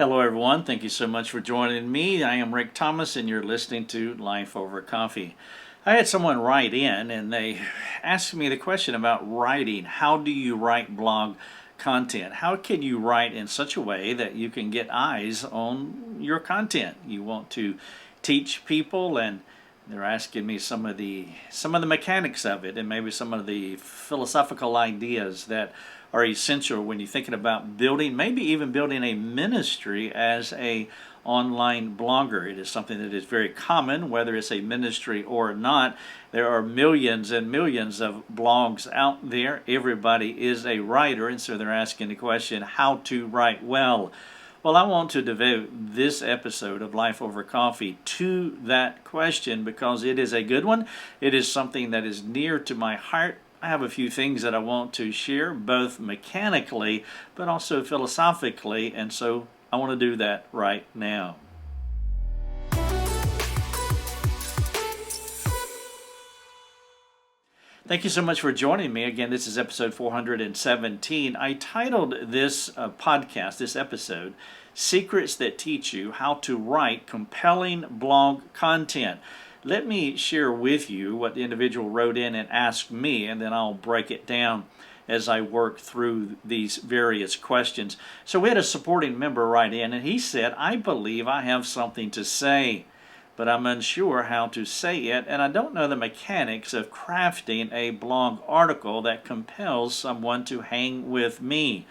Hello, everyone. Thank you so much for joining me. I am Rick Thomas, and you're listening to Life Over Coffee. I had someone write in, and they asked me the question about writing. How do you write blog content? How can you write in such a way that you can get eyes on your content? You want to teach people, and they're asking me some of the mechanics of it, and maybe some of the philosophical ideas that are essential when you're thinking about building, maybe even building a ministry as a online blogger. It is something that is very common, whether it's a ministry or not. There are millions and millions of blogs out there. Everybody is a writer, and so they're asking the question, how to write well. Well, I want to devote this episode of Life Over Coffee to that question because it is a good one. It is something that is near to my heart. I have a few things that I want to share, both mechanically but also philosophically, and so I want to do that right now. Thank you so much for joining me. Again, this is episode 417. I titled this podcast, this episode, Secrets That Teach You How to Write Compelling Blog Content. Let me share with you what the individual wrote in and asked me, and then I'll break it down as I work through these various questions. So we had a supporting member write in, and he said, I believe I have something to say, but I'm unsure how to say it, and I don't know the mechanics of crafting a blog article that compels someone to hang with me.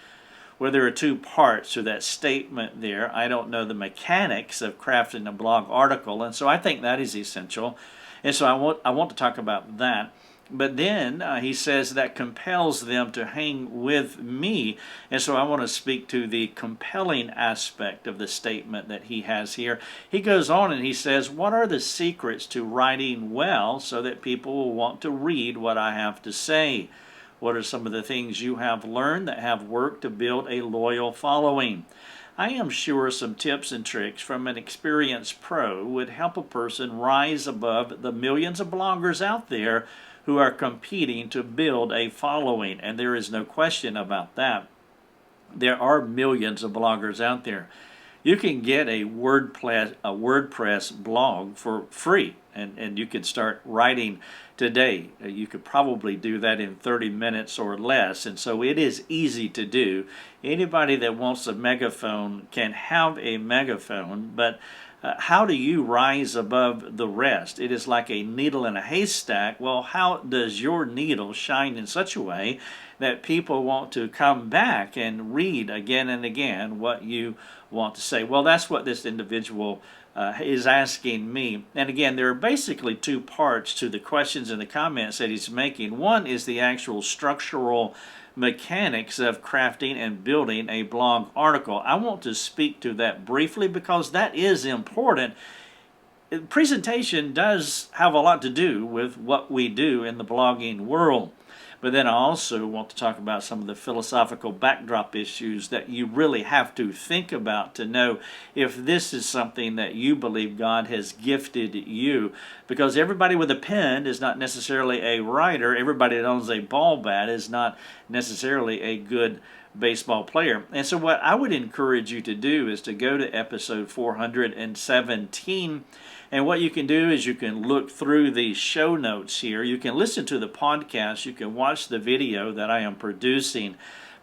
Well, there are two parts to that statement there. I don't know the mechanics of crafting a blog article, and so I think that is essential. And so I want to talk about that. But then he says that compels them to hang with me. And so I want to speak to the compelling aspect of the statement that he has here. He goes on and he says, what are the secrets to writing well so that people will want to read what I have to say? What are some of the things you have learned that have worked to build a loyal following? I am sure some tips and tricks from an experienced pro would help a person rise above the millions of bloggers out there who are competing to build a following, and there is no question about that. There are millions of bloggers out there. You can get a WordPress blog for free, and you can start writing today. You could probably do that in 30 minutes or less, and so it is easy to do. Anybody that wants a megaphone can have a megaphone, but how do you rise above the rest? It is like a needle in a haystack. Well, how does your needle shine in such a way that people want to come back and read again and again what you want to say? Well, that's what this individual is asking me. And again, there are basically two parts to the questions and the comments that he's making. One is the actual structural mechanics of crafting and building a blog article. I want to speak to that briefly because that is important. Presentation does have a lot to do with what we do in the blogging world. But then I also want to talk about some of the philosophical backdrop issues that you really have to think about to know if this is something that you believe God has gifted you. Because everybody with a pen is not necessarily a writer. Everybody that owns a ball bat is not necessarily a good baseball player. And so what I would encourage you to do is to go to episode 417. And what you can do is you can look through the show notes here. You can listen to the podcast. You can watch the video that I am producing.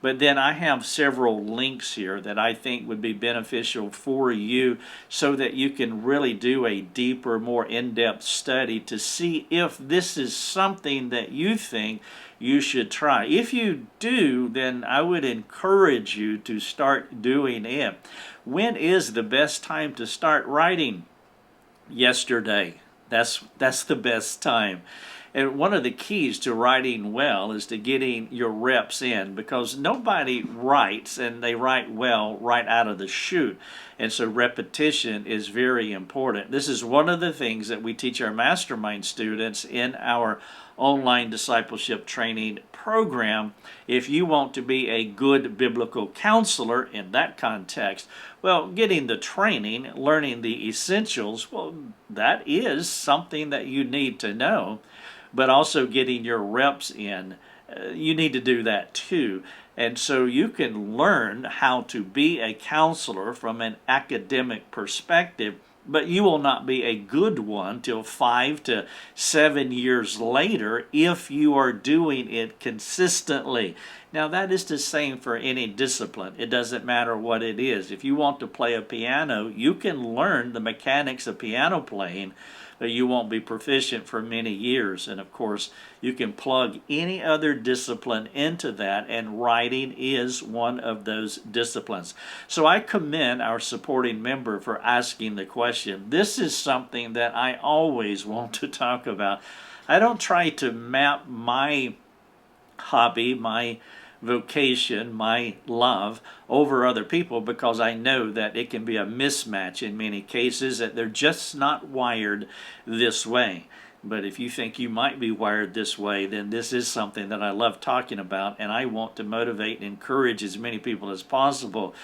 But then I have several links here that I think would be beneficial for you so that you can really do a deeper, more in-depth study to see if this is something that you think you should try. If you do, then I would encourage you to start doing it. When is the best time to start writing? Yesterday. That's the best time. And one of the keys to writing well is to getting your reps in, because nobody writes and they write well right out of the chute. And so repetition is very important. This is one of the things that we teach our mastermind students in our online discipleship training program. If you want to be a good biblical counselor in that context, well, getting the training, learning the essentials, well, that is something that you need to know. But also getting your reps in, you need to do that too. And so you can learn how to be a counselor from an academic perspective, but you will not be a good one till 5 to 7 years later if you are doing it consistently. Now, that is the same for any discipline. It doesn't matter what it is. If you want to play a piano, you can learn the mechanics of piano playing, but you won't be proficient for many years. And of course, you can plug any other discipline into that, and writing is one of those disciplines. So I commend our supporting member for asking the question. This is something that I always want to talk about. I don't try to map my hobby, my vocation, my love over other people, because I know that it can be a mismatch in many cases, that they're just not wired this way. But if you think you might be wired this way, then this is something that I love talking about, and I want to motivate and encourage as many people as possible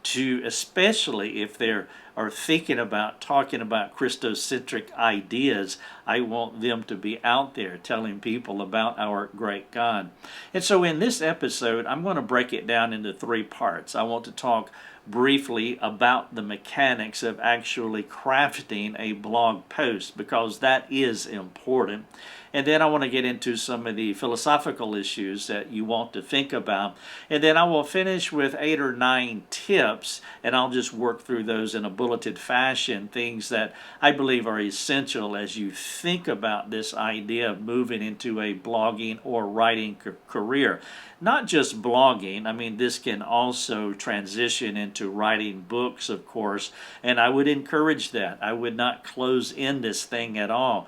to, especially if they are thinking about talking about Christocentric ideas, I want them to be out there telling people about our great God. And so in this episode, I'm going to break it down into 3 parts. I want to talk briefly about the mechanics of actually crafting a blog post, because that is important. And then I want to get into some of the philosophical issues that you want to think about. And then I will finish with 8 or 9 tips, and I'll just work through those in a bulleted fashion, things that I believe are essential as you think about this idea of moving into a blogging or writing career. Not just blogging, I mean, this can also transition into writing books, of course, and I would encourage that. I would not close in this thing at all.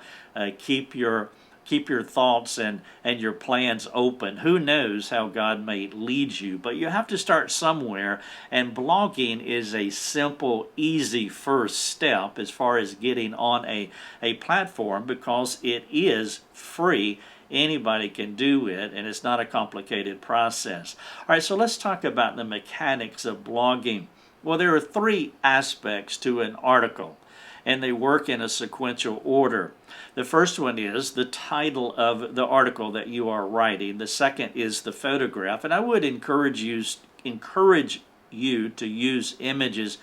Keep your thoughts and your plans open. Who knows how God may lead you, but you have to start somewhere, and blogging is a simple, easy first step as far as getting on a platform, because it is free. Anybody can do it, and it's not a complicated process. All right, so let's talk about the mechanics of blogging. Well, there are 3 aspects to an article, and they work in a sequential order. The first one is the title of the article that you are writing. The second is the photograph, and I would encourage you to use images.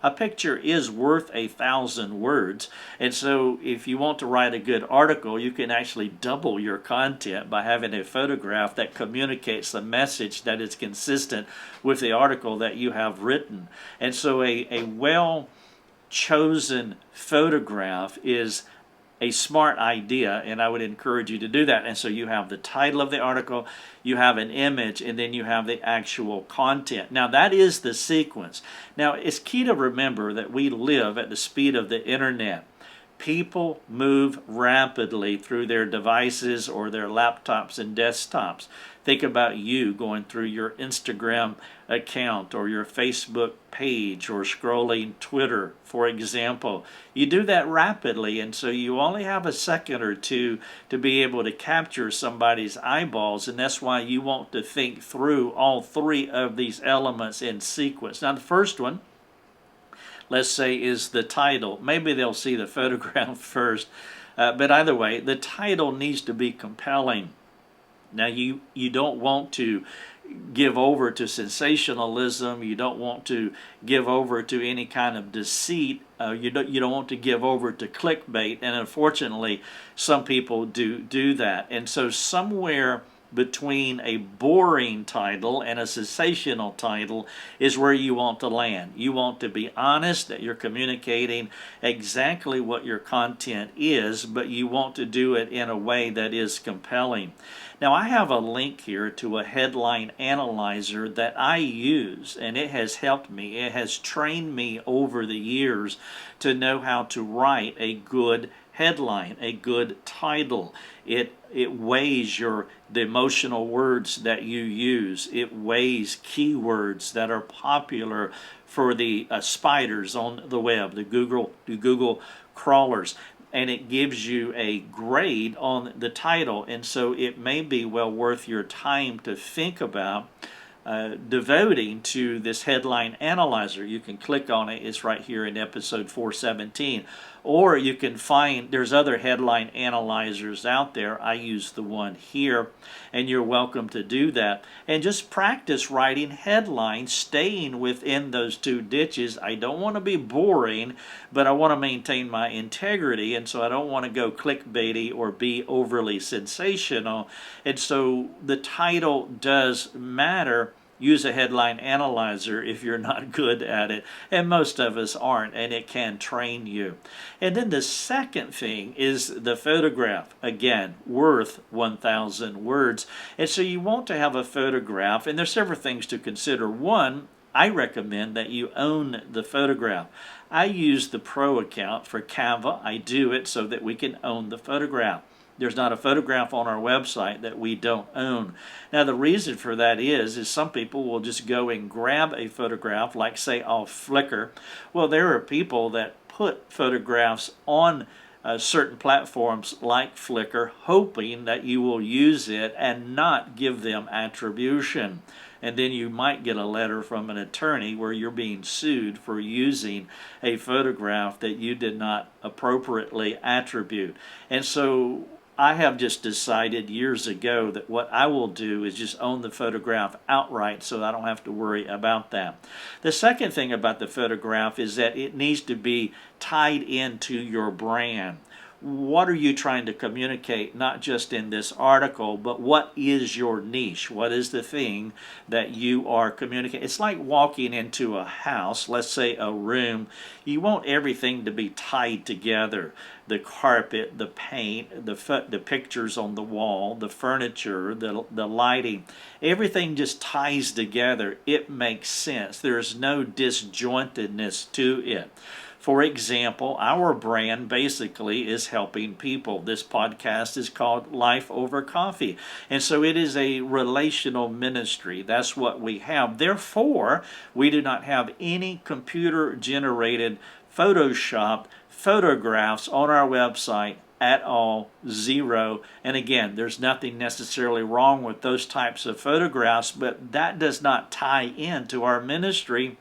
A picture is worth 1,000 words, and so if you want to write a good article, you can actually double your content by having a photograph that communicates the message that is consistent with the article that you have written. And so a well-chosen photograph is a smart idea, and I would encourage you to do that. And so you have the title of the article, you have an image, and then you have the actual content. Now that is the sequence. Now it's key to remember that we live at the speed of the internet. People move rapidly through their devices or their laptops and desktops. Think about you going through your Instagram account or your Facebook page or scrolling Twitter, for example. You do that rapidly, and so you only have a second or two to be able to capture somebody's eyeballs, and that's why you want to think through all 3 of these elements in sequence. Now the first one, let's say, is the title. Maybe they'll see the photograph first, but either way, the title needs to be compelling. Now you don't want to give over to sensationalism. You don't want to give over to any kind of deceit. You don't want to give over to clickbait, and unfortunately some people do that. And so somewhere between a boring title and a sensational title is where you want to land. You want to be honest that you're communicating exactly what your content is, but you want to do it in a way that is compelling. Now I have a link here to a headline analyzer that I use, and it has helped me. It has trained me over the years to know how to write a good headline, a good title. It weighs the emotional words that you use. It weighs keywords that are popular for the spiders on the web, the Google crawlers, and it gives you a grade on the title. And so it may be well worth your time to think about devoting to this headline analyzer. You can click on it. It's right here in episode 417. Or you can find, there's other headline analyzers out there. I use the one here, and you're welcome to do that. And just practice writing headlines, staying within those two ditches. I don't want to be boring, but I want to maintain my integrity, and so I don't want to go clickbaity or be overly sensational. And so the title does matter. Use a headline analyzer if you're not good at it, and most of us aren't, and it can train you. And then the second thing is the photograph. Again, worth 1,000 words. And so you want to have a photograph, and there's several things to consider. One, I recommend that you own the photograph. I use the Pro account for Canva. I do it so that we can own the photograph. There's not a photograph on our website that we don't own. Now, the reason for that is some people will just go and grab a photograph, like say off Flickr. Well, there are people that put photographs on certain platforms like Flickr, hoping that you will use it and not give them attribution. And then you might get a letter from an attorney where you're being sued for using a photograph that you did not appropriately attribute. And so I have just decided years ago that what I will do is just own the photograph outright, so I don't have to worry about that. The second thing about the photograph is that it needs to be tied into your brand. What are you trying to communicate, not just in this article, but what is your niche? What is the thing that you are communicating? It's like walking into a house, let's say a room. You want everything to be tied together. The carpet, the paint, the pictures on the wall, the furniture, the lighting. Everything just ties together. It makes sense. There's no disjointedness to it. For example, our brand basically is helping people. This podcast is called Life Over Coffee. And so it is a relational ministry. That's what we have. Therefore, we do not have any computer-generated, photoshopped photographs on our website at all, zero. And again, there's nothing necessarily wrong with those types of photographs, but that does not tie into our ministry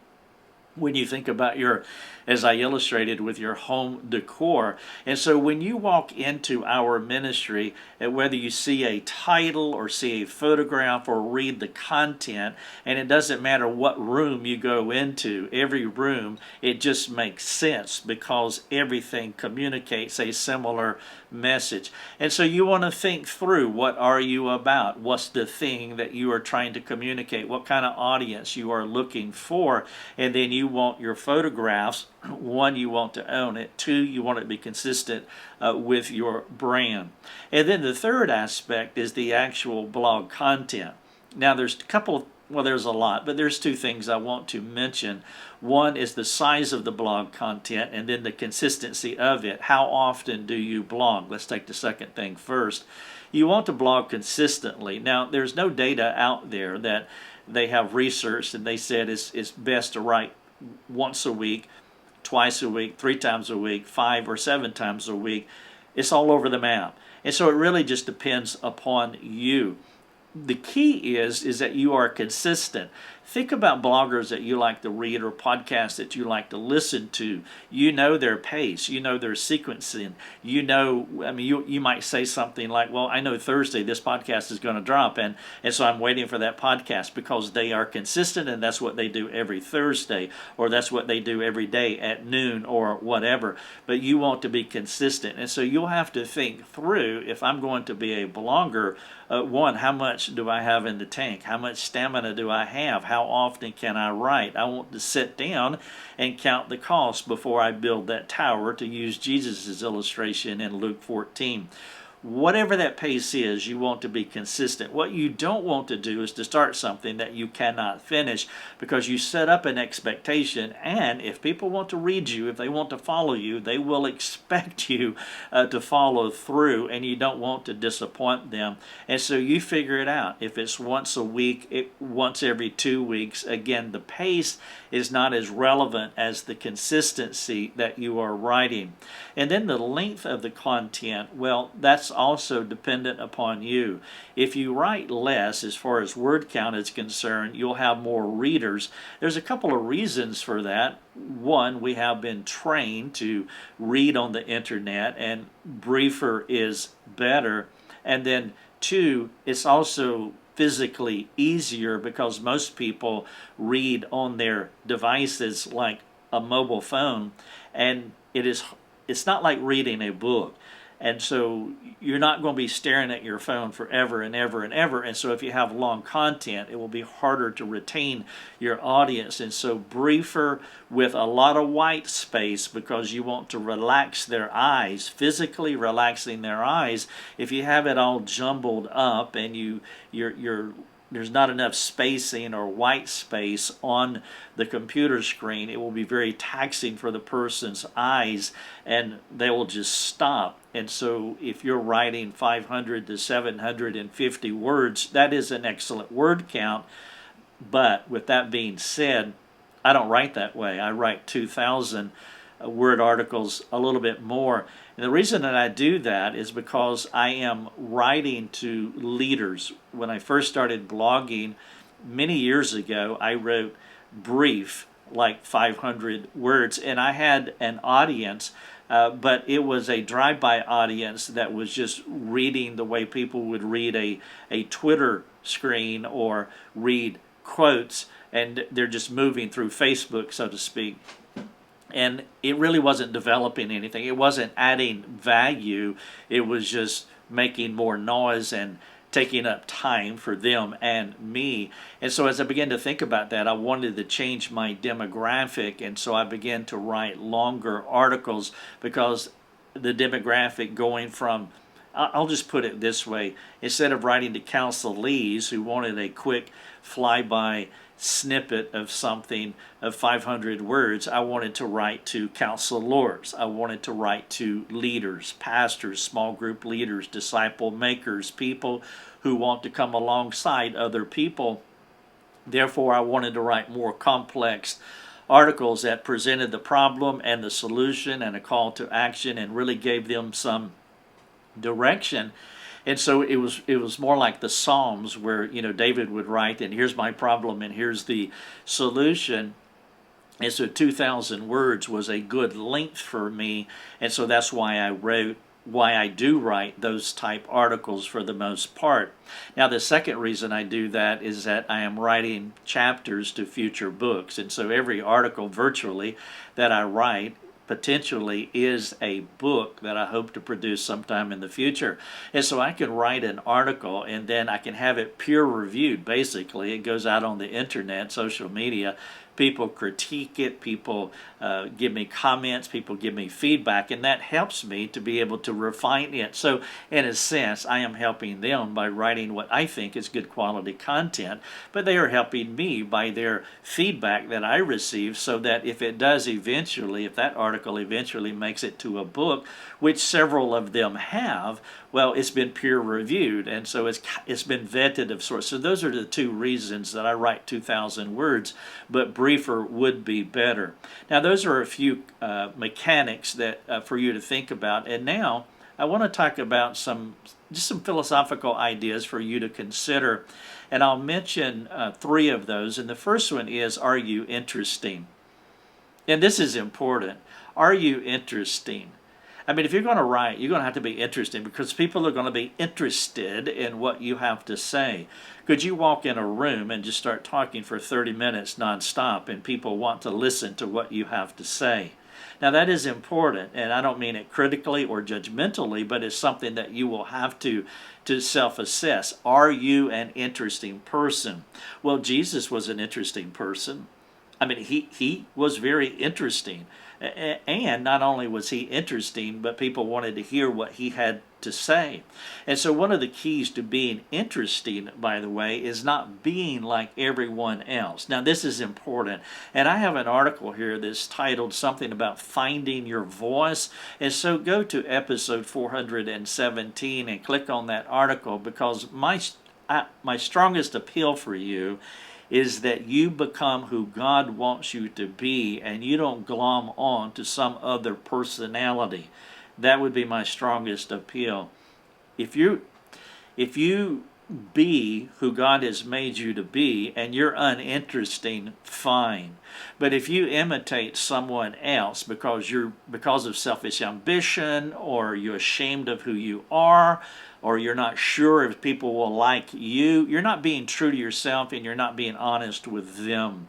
when you think about your, as I illustrated, with your home decor. And so when you walk into our ministry, whether you see a title or see a photograph or read the content, and it doesn't matter what room you go into, every room, it just makes sense because everything communicates a similar message. And so you want to think through, what are you about? What's the thing that you are trying to communicate? What kind of audience you are looking for? And then you want your photographs, one, you want to own it. Two, you want it to be consistent with your brand. And then the third aspect is the actual blog content. Now there's a couple, well, there's a lot, but there's two things I want to mention. One is the size of the blog content, and then the consistency of it. How often do you blog? Let's take the second thing first. You want to blog consistently. Now, there's no data out there that they have researched, and they said it's best to write once a week, twice a week, 3 times a week, 5 or 7 times a week. It's all over the map. And so it really just depends upon you. The key is that you are consistent. Think about bloggers that you like to read or podcasts that you like to listen to. You know their pace. You know their sequencing. You know, I mean, you might say something like, well, I know Thursday this podcast is going to drop, and so I'm waiting for that podcast because they are consistent, and that's what they do every Thursday, or that's what they do every day at noon or whatever. But you want to be consistent. And so you'll have to think through, if I'm going to be a blogger, one, how much do I have in the tank? How much stamina do I have? How often can I write? I want to sit down and count the cost before I build that tower, to use Jesus' illustration in Luke 14. Whatever that pace is, you want to be consistent. What you don't want to do is to start something that you cannot finish, because you set up an expectation, and if people want to read you, if they want to follow you, they will expect you to follow through, and you don't want to disappoint them. And so you figure it out. If it's once a week, once every 2 weeks, again, the pace is not as relevant as the consistency that you are writing. And then the length of the content, well, that's also dependent upon you. If you write less as far as word count is concerned, you'll have more readers. There's a couple of reasons for that. One, we have been trained to read on the internet, and briefer is better. And then two, it's also physically easier because most people read on their devices like a mobile phone, and it's not like reading a book. And so you're not going to be staring at your phone forever and ever and ever. And so if you have long content, it will be harder to retain your audience. And so briefer with a lot of white space, because you want to relax their eyes, physically relaxing their eyes. If you have it all jumbled up and there's not enough spacing or white space on the computer screen, it will be very taxing for the person's eyes, and they will just stop. And so if you're writing 500 to 750 words, that is an excellent word count. But with that being said, I don't write that way. I write 2,000 word articles, a little bit more. And the reason that I do that is because I am writing to leaders. When I first started blogging many years ago, I wrote brief, like 500 words, and I had an audience, but it was a drive-by audience that was just reading the way people would read a Twitter screen or read quotes, and they're just moving through Facebook, so to speak. And it really wasn't developing anything. It wasn't adding value. It was just making more noise and taking up time for them and me. And so as I began to think about that, I wanted to change my demographic. And so I began to write longer articles, because the demographic going from, I'll just put it this way, instead of writing to counselees who wanted a quick flyby snippet of something of 500 words, I wanted to write to counselors. I wanted to write to leaders, pastors, small group leaders, disciple makers, people who want to come alongside other people. Therefore, I wanted to write more complex articles that presented the problem and the solution and a call to action, and really gave them some direction. And so it was more like the Psalms, where David would write, and here's my problem and here's the solution. And so 2,000 words was a good length for me, and so that's why I do write those type articles for the most part. Now, the second reason I do that is that I am writing chapters to future books, and so every article virtually that I write potentially is a book that I hope to produce sometime in the future. And so I can write an article and then I can have it peer reviewed. Basically, it goes out on the internet, social media. People critique it, people give me comments, people give me feedback, and that helps me to be able to refine it. So in a sense, I am helping them by writing what I think is good quality content, but they are helping me by their feedback that I receive, so that if that article eventually makes it to a book, which several of them have, well, it's been peer reviewed, and so it's been vetted of sorts. So those are the two reasons that I write 2,000 words, but briefer would be better. Now, those are a few mechanics that for you to think about. And now I want to talk about some philosophical ideas for you to consider. And I'll mention three of those. And the first one is, are you interesting? And this is important. Are you interesting? I mean, if you're going to write, you're going to have to be interesting, because people are going to be interested in what you have to say. Could you walk in a room and just start talking for 30 minutes nonstop, and people want to listen to what you have to say? Now, that is important, and I don't mean it critically or judgmentally, but it's something that you will have to self-assess. Are you an interesting person? Well, Jesus was an interesting person. I mean, he was very interesting. And not only was he interesting, but people wanted to hear what he had to say. And so one of the keys to being interesting, by the way, is not being like everyone else. Now, this is important. And I have an article here that's titled something about finding your voice. And so go to episode 417 and click on that article, because my strongest appeal for you is that you become who God wants you to be, and you don't glom on to some other personality. That would be my strongest appeal. if you be who God has made you to be and you're uninteresting, fine. But if you imitate someone else because of selfish ambition, or you're ashamed of who you are, or you're not sure if people will like you, you're not being true to yourself and you're not being honest with them.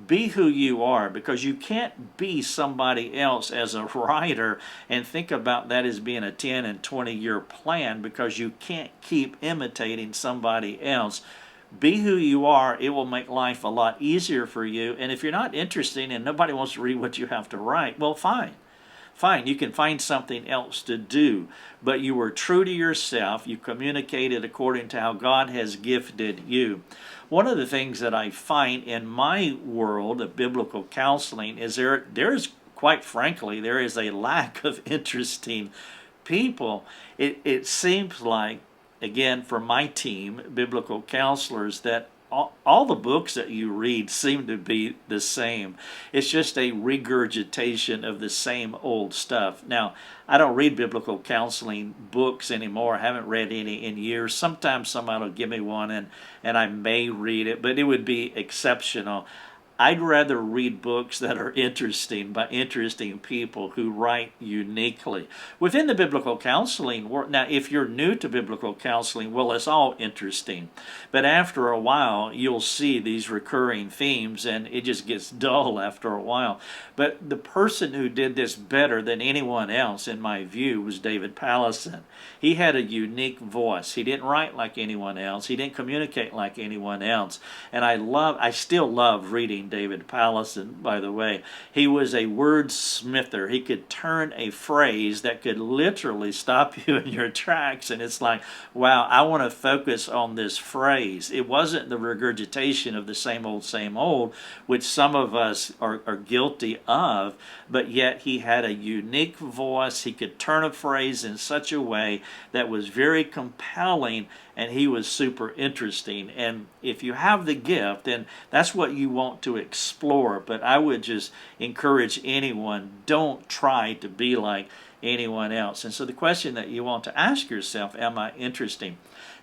Be who you are, because you can't be somebody else as a writer and think about that as being a 10 and 20-year plan, because you can't keep imitating somebody else. Be who you are. It will make life a lot easier for you. And if you're not interesting and nobody wants to read what you have to write, well, fine. Fine, you can find something else to do. But you were true to yourself. You communicated according to how God has gifted you. One of the things that I find in my world of biblical counseling is there's quite frankly, there is a lack of interesting people. It seems like, again, for my team, biblical counselors, that all the books that you read seem to be the same. It's just a regurgitation of the same old stuff. Now, I don't read biblical counseling books anymore. I haven't read any in years. Sometimes somebody will give me one and I may read it, but it would be exceptional. I'd rather read books that are interesting by interesting people who write uniquely. Within the biblical counseling world, now if you're new to biblical counseling, well, it's all interesting. But after a while, you'll see these recurring themes and it just gets dull after a while. But the person who did this better than anyone else, in my view, was David Pallison. He had a unique voice. He didn't write like anyone else. He didn't communicate like anyone else. And I still love reading David Pallison, by the way. He was a wordsmither. He could turn a phrase that could literally stop you in your tracks, and it's like, wow, I want to focus on this phrase. It wasn't the regurgitation of the same old, which some of us are guilty of, but yet he had a unique voice. He could turn a phrase in such a way that was very compelling, and he was super interesting. And if you have the gift, then that's what you want to explore. But I would just encourage anyone, don't try to be like anyone else. And so the question that you want to ask yourself, am I interesting?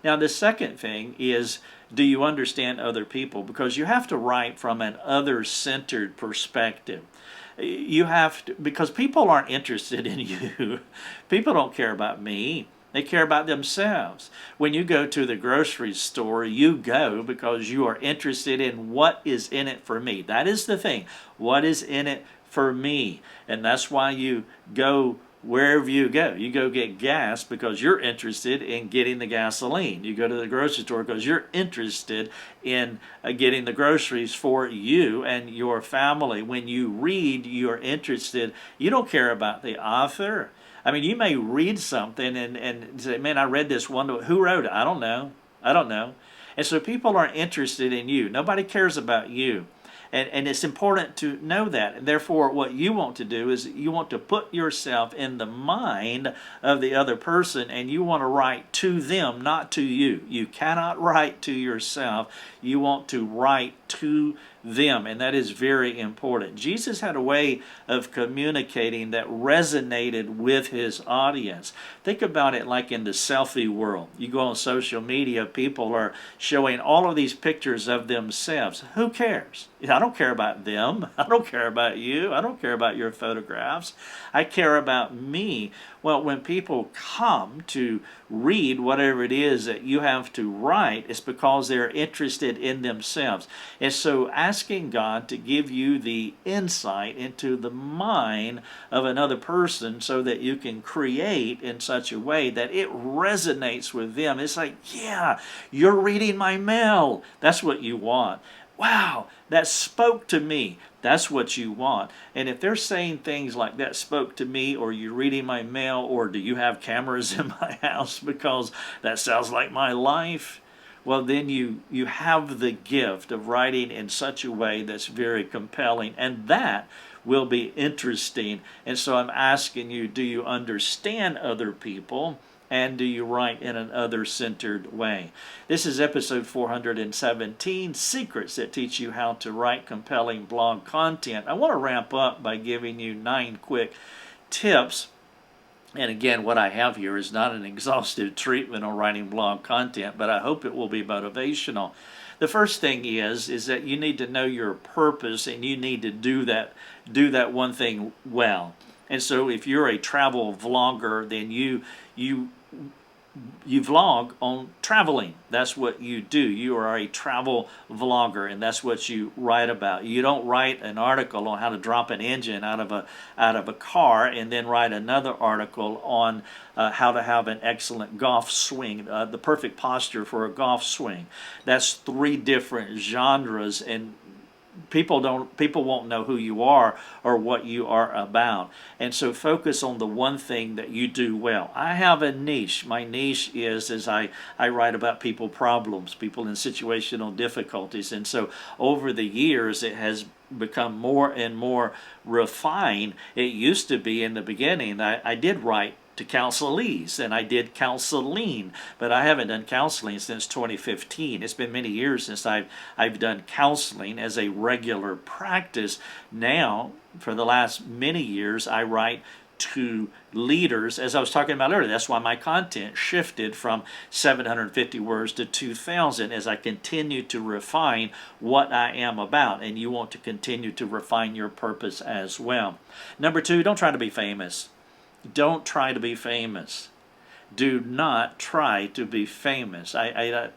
Now, the second thing is, do you understand other people? Because you have to write from an other-centered perspective. You have to, because people aren't interested in you. People don't care about me. They care about themselves. When you go to the grocery store, you go because you are interested in what is in it for me. That is the thing. What is in it for me? And that's why you go wherever you go. You go get gas because you're interested in getting the gasoline. You go to the grocery store because you're interested in getting the groceries for you and your family. When you read, you're interested. You don't care about the author. I mean, you may read something and say, man, I read this one. Who wrote it? I don't know. And so people aren't interested in you. Nobody cares about you. And it's important to know that. And therefore, what you want to do is you want to put yourself in the mind of the other person, and you want to write to them, not to you. You cannot write to yourself. You want to write to them, and that is very important. Jesus had a way of communicating that resonated with his audience. Think about it like in the selfie world. You go on social media, people are showing all of these pictures of themselves. Who cares? I don't care about them. I don't care about you. I don't care about your photographs. I care about me. Well, when people come to read whatever it is that you have to write, it's because they're interested in themselves. And so asking God to give you the insight into the mind of another person so that you can create in such a way that it resonates with them. It's like, yeah, you're reading my mail. That's what you want. Wow, that spoke to me. That's what you want. And if they're saying things like that spoke to me, or you're reading my mail, or do you have cameras in my house because that sounds like my life, well, then you have the gift of writing in such a way that's very compelling, and that will be interesting. And so I'm asking you, do you understand other people? And do you write in an other-centered way? This is episode 417, Secrets that Teach You How to Write Compelling Blog Content. I want to wrap up by giving you 9 quick tips And again, what I have here is not an exhaustive treatment on writing blog content, but I hope it will be motivational. The first thing is that you need to know your purpose, and you need to do that one thing well. And so if you're a travel vlogger, then you you vlog on traveling. That's what you do. You are a travel vlogger, and that's what you write about. You don't write an article on how to drop an engine out of a car and then write another article on how to have an excellent golf swing, the perfect posture for a golf swing. That's three different genres, and people won't know who you are or what you are about. And so focus on the one thing that you do well. I have a niche. My niche is as I write about people problems, people in situational difficulties. And so over the years it has become more and more refined. It used to be in the beginning I did write to counselees, and I did counseling, but I haven't done counseling since 2015. It's been many years since I've done counseling as a regular practice. Now, for the last many years, I write to leaders, as I was talking about earlier. That's why my content shifted from 750 words to 2,000 as I continue to refine what I am about, and you want to continue to refine your purpose as well. Number two, don't try to be famous. Don't try to be famous. Do not try to be famous. I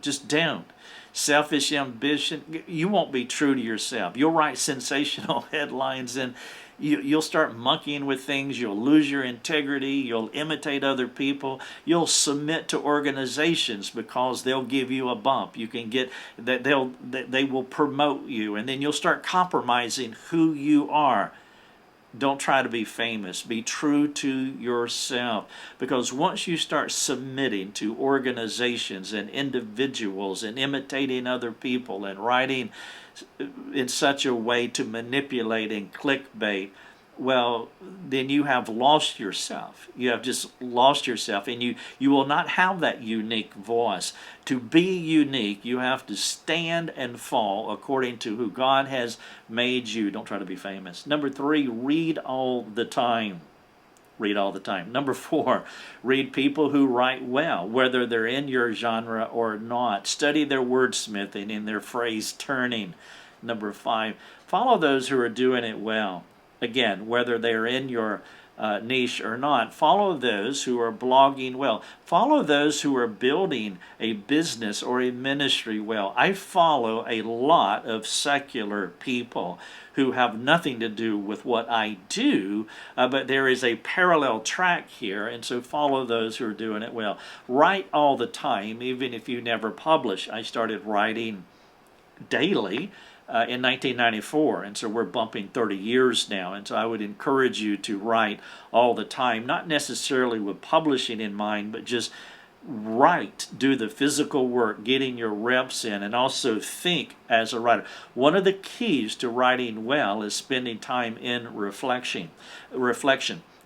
just don't. Selfish ambition, you won't be true to yourself. You'll write sensational headlines, and you'll start monkeying with things. You'll lose your integrity. You'll imitate other people. You'll submit to organizations because they'll give you a bump. You can get that they will promote you, and then you'll start compromising who you are. Don't try to be famous. Be true to yourself. Because once you start submitting to organizations and individuals and imitating other people and writing in such a way to manipulate and clickbait, well, then you have lost yourself. You have just lost yourself, and you will not have that unique voice. To be unique, you have to stand and fall according to who God has made you. Don't try to be famous. Number three, read all the time. Read all the time. Number four, read people who write well, whether they're in your genre or not. Study their wordsmithing and their phrase turning. Number five, follow those who are doing it well. Again, whether they're in your niche or not, follow those who are blogging well. Follow those who are building a business or a ministry well. I follow a lot of secular people who have nothing to do with what I do, but there is a parallel track here, and so follow those who are doing it well. Write all the time, even if you never publish. I started writing daily in 1994, and so we're bumping 30 years now, and so I would encourage you to write all the time, not necessarily with publishing in mind, but just write, do the physical work, getting your reps in, and also think as a writer. One of the keys to writing well is spending time in reflection.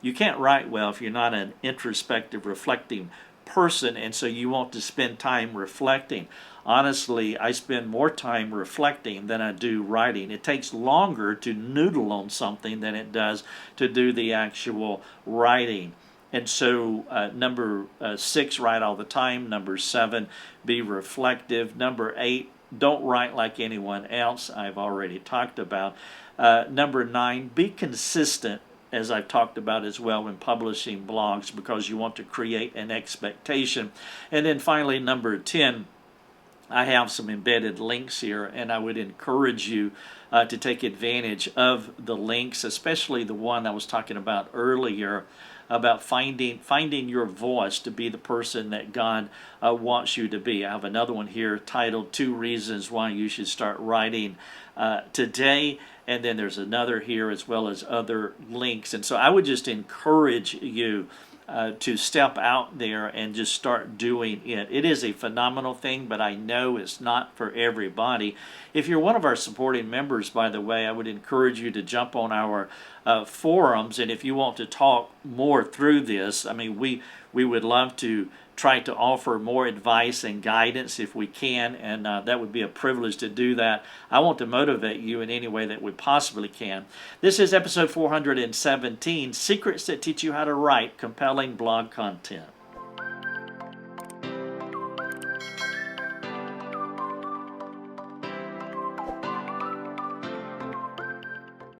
You can't write well if you're not an introspective, reflecting person, and so you want to spend time reflecting. Honestly, I spend more time reflecting than I do writing. It takes longer to noodle on something than it does to do the actual writing. And so number 6, write all the time. Number 7, be reflective. Number 8, don't write like anyone else. I've already talked about. Number 9, be consistent, as I've talked about as well when publishing blogs, because you want to create an expectation. And then finally, number 10, I have some embedded links here, and I would encourage you to take advantage of the links, especially the one I was talking about earlier about finding your voice to be the person that God wants you to be. I have another one here titled 2 Reasons Why You Should Start Writing Today, and then there's another here as well as other links. And so I would just encourage you to step out there and just start doing it. It is a phenomenal thing, but I know it's not for everybody. If you're one of our supporting members, by the way, I would encourage you to jump on our forums, and if you want to talk more through this, I mean, we would love to try to offer more advice and guidance if we can, and that would be a privilege to do that. I want to motivate you in any way that we possibly can. This is episode 417, Secrets that Teach You How to Write Compelling Blog Content.